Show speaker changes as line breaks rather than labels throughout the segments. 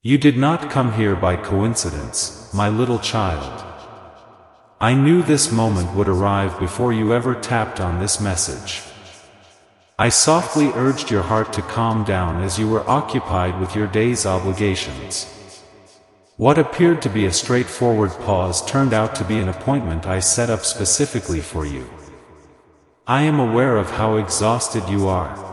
You did not come here by coincidence, my little child. I knew this moment would arrive before you ever tapped on this message. I softly urged your heart to calm down as you were occupied with your day's obligations. What appeared to be a straightforward pause turned out to be an appointment I set up specifically for you. I am aware of how exhausted you are.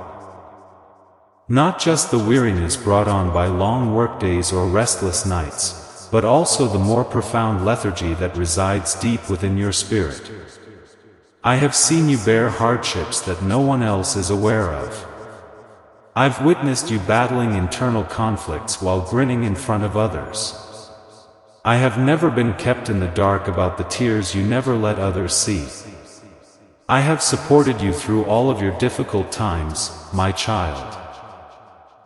Not just the weariness brought on by long workdays or restless nights, but also the more profound lethargy that resides deep within your spirit. I have seen you bear hardships that no one else is aware of. I've witnessed you battling internal conflicts while grinning in front of others. I have never been kept in the dark about the tears you never let others see. I have supported you through all of your difficult times, my child.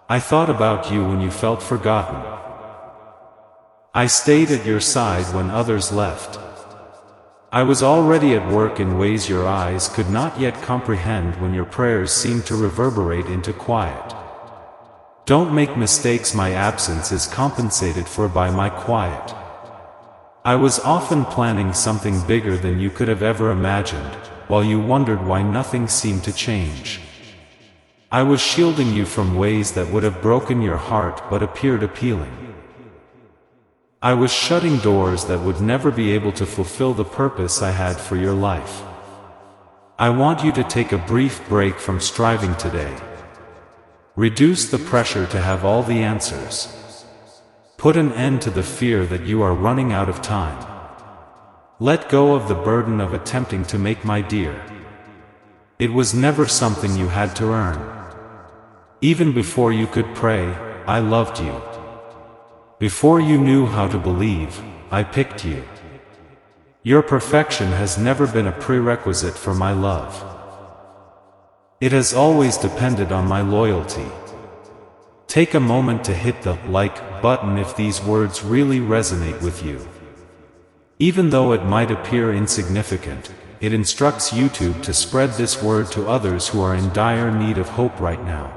I thought about you when you felt forgotten. I stayed at your side when others left. I was already at work in ways your eyes could not yet comprehend when your prayers seemed to reverberate into quiet. Don't make mistakes, my absence is compensated for by my quiet. I was often planning something bigger than you could have ever imagined, while you wondered why nothing seemed to change. I was shielding you from ways that would have broken your heart but appeared appealing. I was shutting doors that would never be able to fulfill the purpose I had for your life. I want you to take a brief break from striving today. Reduce the pressure to have all the answers. Put an end to the fear that you are running out of time. Let go of the burden of attempting to make my dear. It was never something you had to earn. Even before you could pray, I loved you. Before you knew how to believe, I picked you. Your perfection has never been a prerequisite for my love. It has always depended on my loyalty. Take a moment to hit the like button if these words really resonate with you. Even though it might appear insignificant, it instructs YouTube to spread this word to others who are in dire need of hope right now.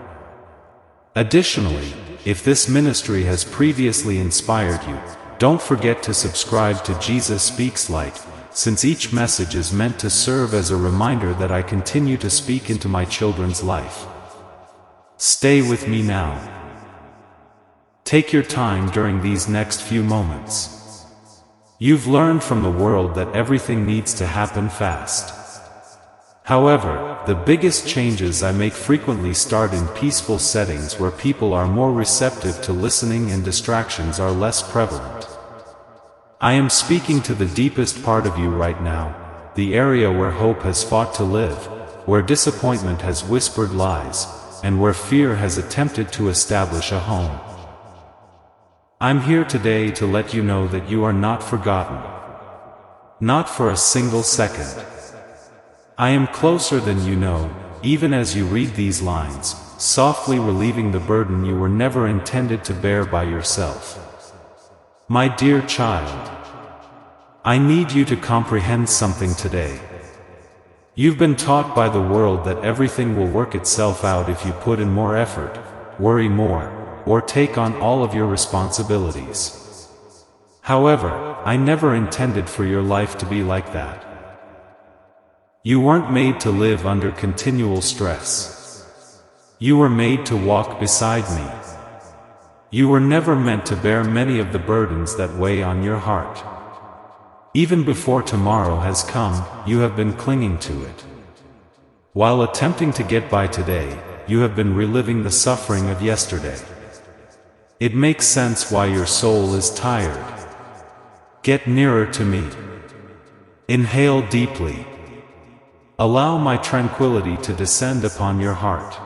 Additionally, if this ministry has previously inspired you, don't forget to subscribe to Jesus Speaks Light, since each message is meant to serve as a reminder that I continue to speak into my children's life. Stay with me now. Take your time during these next few moments. You've learned from the world that everything needs to happen fast. However, the biggest changes I make frequently start in peaceful settings where people are more receptive to listening and distractions are less prevalent. I am speaking to the deepest part of you right now, the area where hope has fought to live, where disappointment has whispered lies, and where fear has attempted to establish a home. I'm here today to let you know that you are not forgotten. Not for a single second. I am closer than you know, even as you read these lines, softly relieving the burden you were never intended to bear by yourself. My dear child, I need you to comprehend something today. You've been taught by the world that everything will work itself out if you put in more effort, worry more, or take on all of your responsibilities. However, I never intended for your life to be like that. You weren't made to live under continual stress. You were made to walk beside me. You were never meant to bear many of the burdens that weigh on your heart. Even before tomorrow has come, you have been clinging to it. While attempting to get by today, you have been reliving the suffering of yesterday. It makes sense why your soul is tired. Get nearer to me. Inhale deeply. Allow my tranquility to descend upon your heart.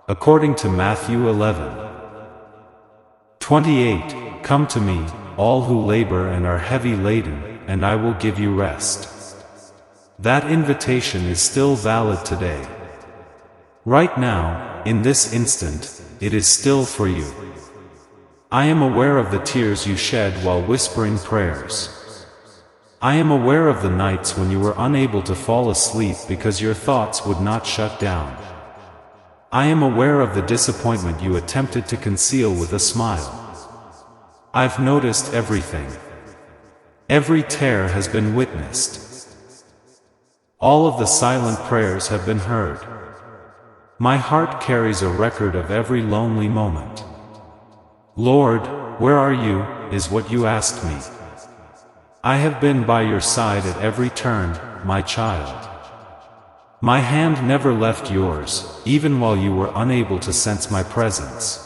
According to Matthew 11:28, come to me, all who labor and are heavy laden, and I will give you rest. That invitation is still valid today. Right now, in this instant, it is still for you. I am aware of the tears you shed while whispering prayers. I am aware of the nights when you were unable to fall asleep because your thoughts would not shut down. I am aware of the disappointment you attempted to conceal with a smile. I've noticed everything. Every tear has been witnessed. All of the silent prayers have been heard. My heart carries a record of every lonely moment. Lord, where are you, is what you asked me. I have been by your side at every turn, my child. My hand never left yours, even while you were unable to sense my presence.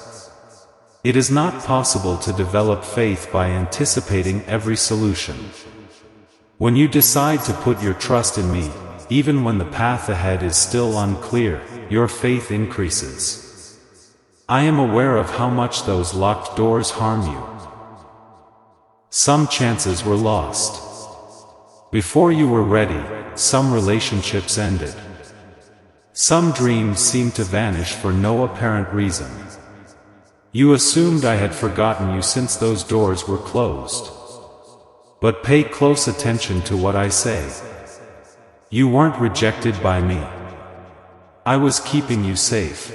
It is not possible to develop faith by anticipating every solution. When you decide to put your trust in me, even when the path ahead is still unclear, your faith increases. I am aware of how much those locked doors harm you. Some chances were lost. Before you were ready, some relationships ended. Some dreams seemed to vanish for no apparent reason. You assumed I had forgotten you since those doors were closed. But pay close attention to what I say. You weren't rejected by me. I was keeping you safe.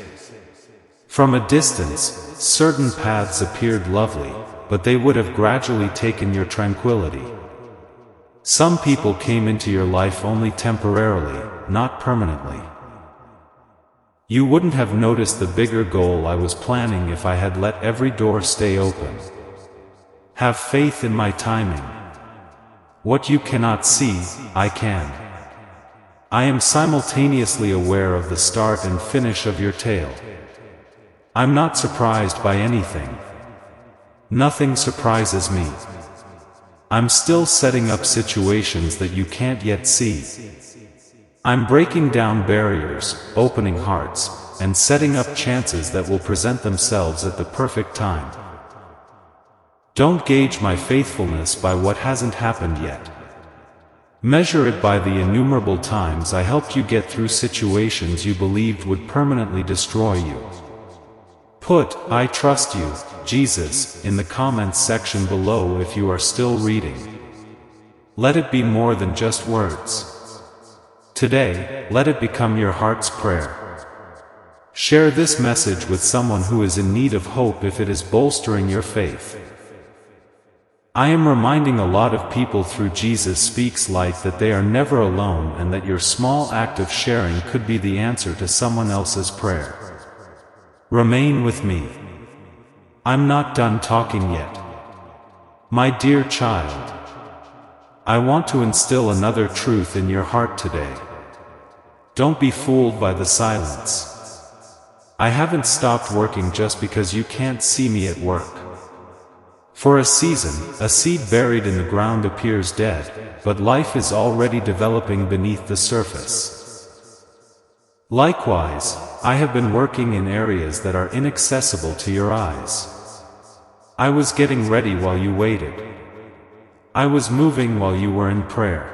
From a distance, certain paths appeared lovely, but they would have gradually taken your tranquility. Some people came into your life only temporarily, not permanently. You wouldn't have noticed the bigger goal I was planning if I had let every door stay open. Have faith in my timing. What you cannot see, I can. I am simultaneously aware of the start and finish of your tale. I'm not surprised by anything. Nothing surprises me. I'm still setting up situations that you can't yet see. I'm breaking down barriers, opening hearts, and setting up chances that will present themselves at the perfect time. Don't gauge my faithfulness by what hasn't happened yet. Measure it by the innumerable times I helped you get through situations you believed would permanently destroy you. Put, "I trust you, Jesus," in the comments section below if you are still reading. Let it be more than just words. Today, let it become your heart's prayer. Share this message with someone who is in need of hope if it is bolstering your faith. I am reminding a lot of people through Jesus Speaks Light that they are never alone and that your small act of sharing could be the answer to someone else's prayer. Remain with me. I'm not done talking yet. My dear child, I want to instill another truth in your heart today. Don't be fooled by the silence. I haven't stopped working just because you can't see me at work. For a season, a seed buried in the ground appears dead, but life is already developing beneath the surface. Likewise, I have been working in areas that are inaccessible to your eyes. I was getting ready while you waited. I was moving while you were in prayer.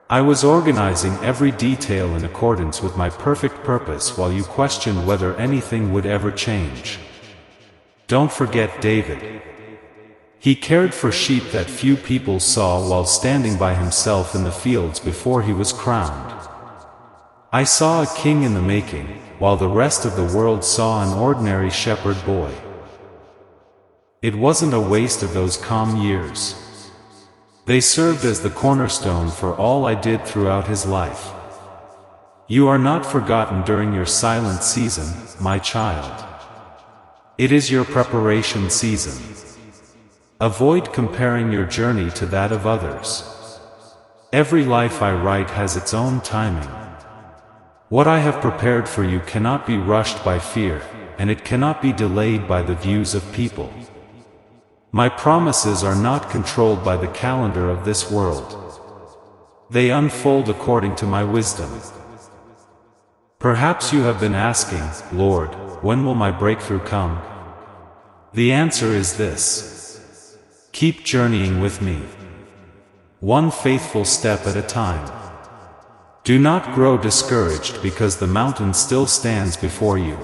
I was organizing every detail in accordance with my perfect purpose while you questioned whether anything would ever change. Don't forget David. He cared for sheep that few people saw while standing by himself in the fields before he was crowned. I saw a king in the making, while the rest of the world saw an ordinary shepherd boy. It wasn't a waste of those calm years. They served as the cornerstone for all I did throughout his life. You are not forgotten during your silent season, my child. It is your preparation season. Avoid comparing your journey to that of others. Every life I write has its own timing. What I have prepared for you cannot be rushed by fear, and it cannot be delayed by the views of people. My promises are not controlled by the calendar of this world. They unfold according to my wisdom. Perhaps you have been asking, Lord, when will my breakthrough come? The answer is this. Keep journeying with me. One faithful step at a time. Do not grow discouraged because the mountain still stands before you.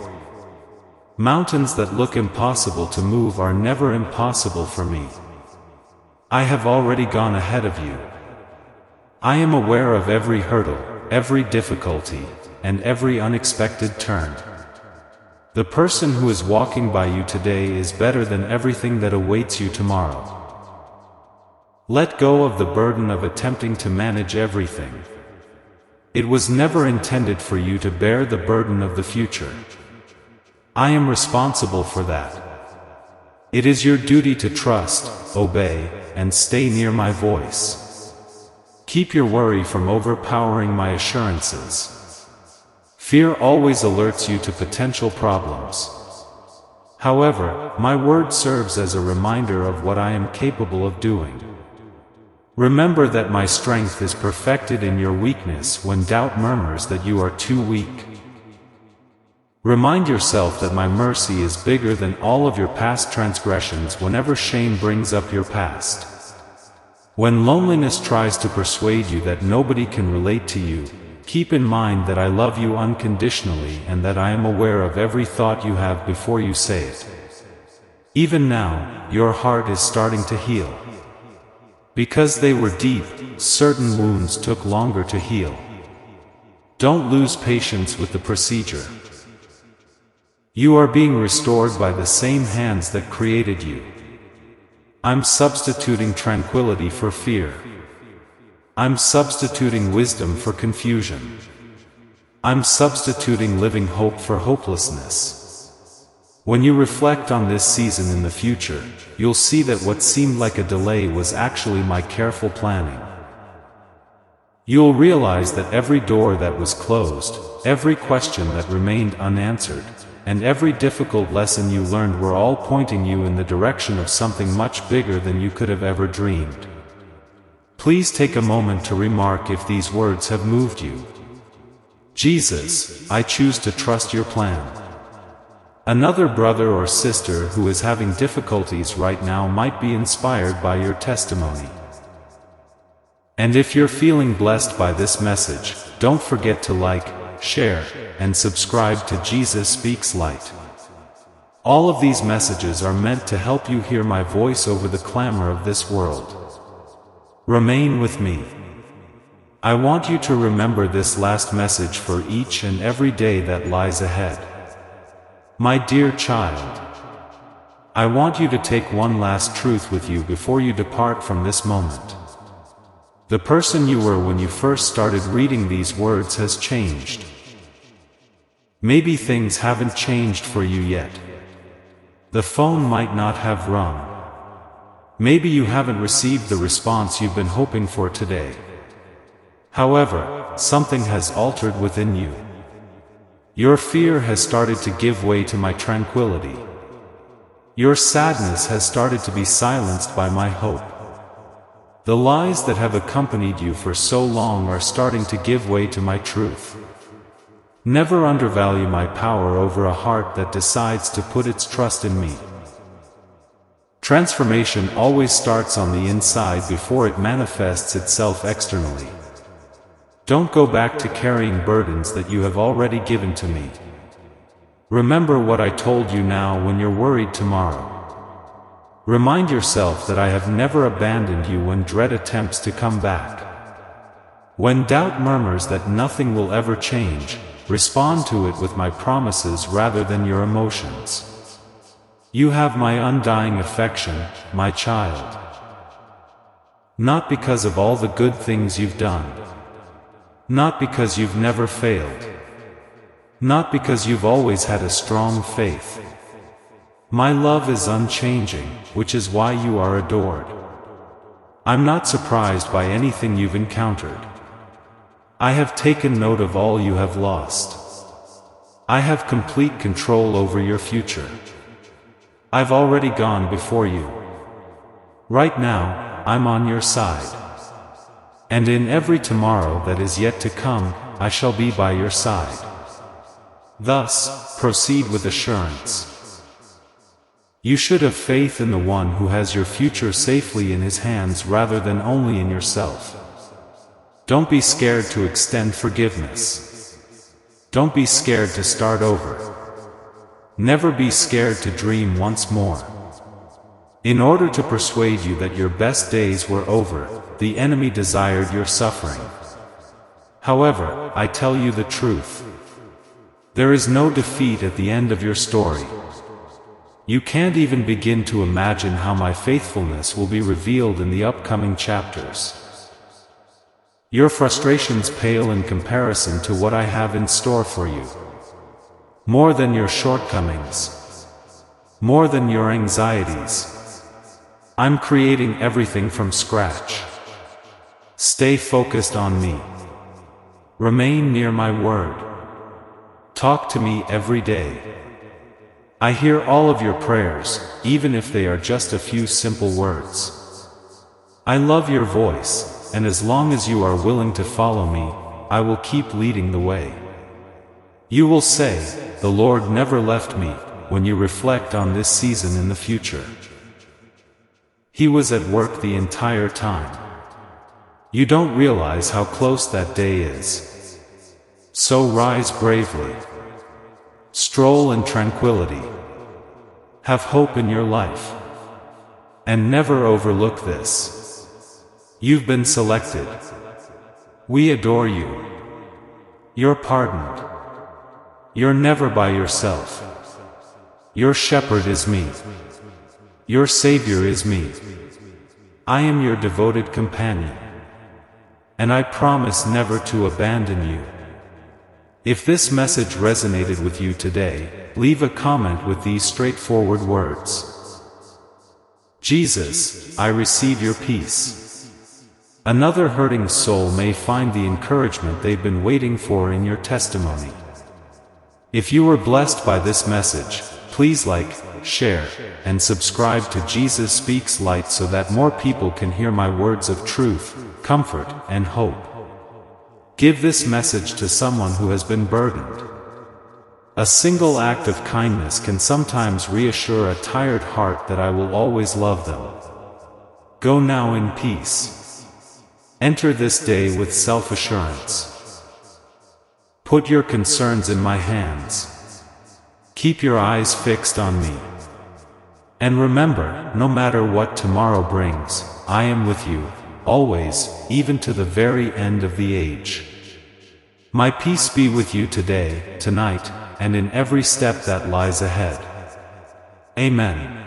Mountains that look impossible to move are never impossible for me. I have already gone ahead of you. I am aware of every hurdle, every difficulty, and every unexpected turn. The person who is walking by you today is better than everything that awaits you tomorrow. Let go of the burden of attempting to manage everything. It was never intended for you to bear the burden of the future. I am responsible for that. It is your duty to trust, obey, and stay near my voice. Keep your worry from overpowering my assurances. Fear always alerts you to potential problems. However, my word serves as a reminder of what I am capable of doing. Remember that my strength is perfected in your weakness when doubt murmurs that you are too weak. Remind yourself that my mercy is bigger than all of your past transgressions whenever shame brings up your past. When loneliness tries to persuade you that nobody can relate to you, keep in mind that I love you unconditionally and that I am aware of every thought you have before you say it. Even now, your heart is starting to heal. Because they were deep, certain wounds took longer to heal. Don't lose patience with the procedure. You are being restored by the same hands that created you. I'm substituting tranquility for fear. I'm substituting wisdom for confusion. I'm substituting living hope for hopelessness. When you reflect on this season in the future, you'll see that what seemed like a delay was actually my careful planning. You'll realize that every door that was closed, every question that remained unanswered, and every difficult lesson you learned were all pointing you in the direction of something much bigger than you could have ever dreamed. Please take a moment to remark if these words have moved you. Jesus, I choose to trust your plan. Another brother or sister who is having difficulties right now might be inspired by your testimony. And if you're feeling blessed by this message, don't forget to like, share, and subscribe to Jesus Speaks Light. All of these messages are meant to help you hear my voice over the clamor of this world. Remain with me. I want you to remember this last message for each and every day that lies ahead. My dear child, I want you to take one last truth with you before you depart from this moment. The person you were when you first started reading these words has changed. Maybe things haven't changed for you yet. The phone might not have rung. Maybe you haven't received the response you've been hoping for today. However, something has altered within you. Your fear has started to give way to my tranquility. Your sadness has started to be silenced by my hope. The lies that have accompanied you for so long are starting to give way to my truth. Never undervalue my power over a heart that decides to put its trust in me. Transformation always starts on the inside before it manifests itself externally. Don't go back to carrying burdens that you have already given to me. Remember what I told you now when you're worried tomorrow. Remind yourself that I have never abandoned you when dread attempts to come back. When doubt murmurs that nothing will ever change, respond to it with my promises rather than your emotions. You have my undying affection, my child. Not because of all the good things you've done. Not because you've never failed. Not because you've always had a strong faith. My love is unchanging, which is why you are adored. I'm not surprised by anything you've encountered. I have taken note of all you have lost. I have complete control over your future. I've already gone before you. Right now, I'm on your side. And in every tomorrow that is yet to come, I shall be by your side. Thus, proceed with assurance. You should have faith in the one who has your future safely in his hands rather than only in yourself. Don't be scared to extend forgiveness. Don't be scared to start over. Never be scared to dream once more. In order to persuade you that your best days were over, the enemy desired your suffering. However, I tell you the truth. There is no defeat at the end of your story. You can't even begin to imagine how my faithfulness will be revealed in the upcoming chapters. Your frustrations pale in comparison to what I have in store for you. More than your shortcomings. More than your anxieties. I'm creating everything from scratch. Stay focused on me. Remain near my word. Talk to me every day. I hear all of your prayers, even if they are just a few simple words. I love your voice, and as long as you are willing to follow me, I will keep leading the way. You will say, "The Lord never left me," when you reflect on this season in the future. He was at work the entire time. You don't realize how close that day is. So rise bravely. Stroll in tranquility. Have hope in your life. And never overlook this. You've been selected. We adore you. You're pardoned. You're never by yourself. Your shepherd is me. Your Savior is me. I am your devoted companion. And I promise never to abandon you. If this message resonated with you today, leave a comment with these straightforward words. Jesus, I receive your peace. Another hurting soul may find the encouragement they've been waiting for in your testimony. If you were blessed by this message, please like, share, and subscribe to Jesus Speaks Light so that more people can hear my words of truth, comfort, and hope. Give this message to someone who has been burdened. A single act of kindness can sometimes reassure a tired heart that I will always love them. Go now in peace. Enter this day with self-assurance. Put your concerns in my hands. Keep your eyes fixed on me. And remember, no matter what tomorrow brings, I am with you, always, even to the very end of the age. My peace be with you today, tonight, and in every step that lies ahead. Amen.